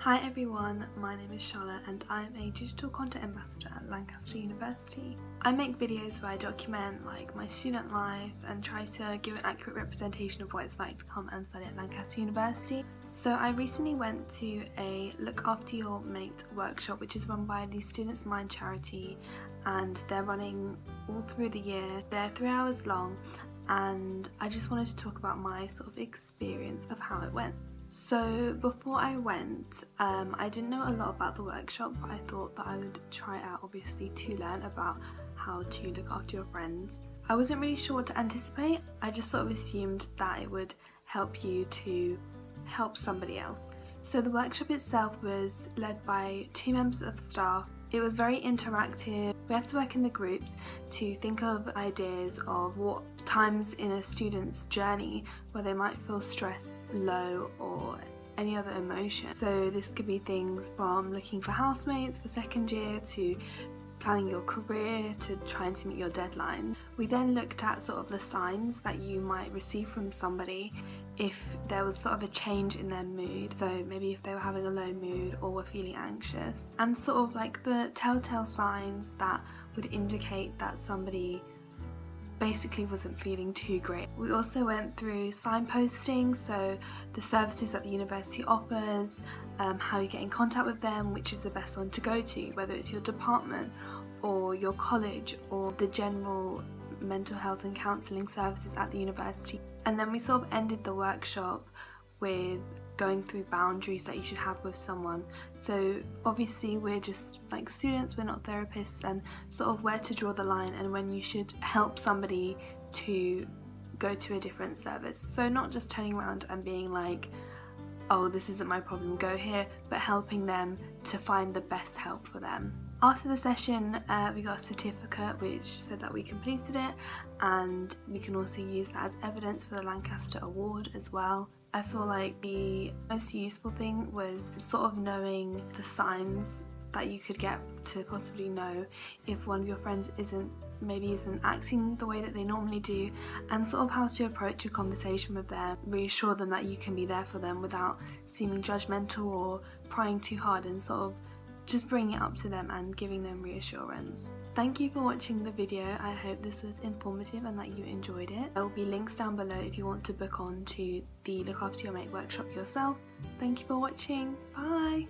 Hi everyone, my name is Charlotte and I'm a digital content ambassador at Lancaster University. I make videos where I document my student life and try to give an accurate representation of what it's like to come and study at Lancaster University. So I recently went to a Look After Your Mate workshop, which is run by the Students' Mind charity, and they're running all through the year. They're 3 hours long and I just wanted to talk about my sort of experience of how it went. So before I went, I didn't know a lot about the workshop, but I thought that I would try it out, obviously, to learn about how to look after your friends. I wasn't really sure what to anticipate. I just sort of assumed that it would help you to help somebody else. So the workshop itself was led by 2 members of staff. It was very interactive. We had to work in the groups to think of ideas of what times in a student's journey where they might feel stressed, low, or any other emotion. So this could be things from looking for housemates for second year to planning your career to trying to meet your deadline. We then looked at sort of the signs that you might receive from somebody if there was sort of a change in their mood. So maybe if they were having a low mood or were feeling anxious, and sort of like the telltale signs that would indicate that somebody basically wasn't feeling too great. We also went through signposting, so the services that the university offers, how you get in contact with them, which is the best one to go to, whether it's your department or your college or the general mental health and counselling services at the university. And then we sort of ended the workshop with going through boundaries that you should have with someone. So obviously we're just like students, we're not therapists, and sort of where to draw the line and when you should help somebody to go to a different service. So not just turning around and being like, oh, this isn't my problem, go here, but helping them to find the best help for them. After the session, we got a certificate which said that we completed it, and we can also use that as evidence for the Lancaster Award as well. I feel like the most useful thing was sort of knowing the signs that you could get to possibly know if one of your friends isn't acting the way that they normally do, and sort of how to approach a conversation with them, reassure them that you can be there for them without seeming judgmental or prying too hard, and sort of just bringing it up to them and giving them reassurance. Thank you for watching the video. I hope this was informative and that you enjoyed it. There will be links down below if you want to book on to the Look After Your Mate workshop yourself. Thank you for watching. Bye!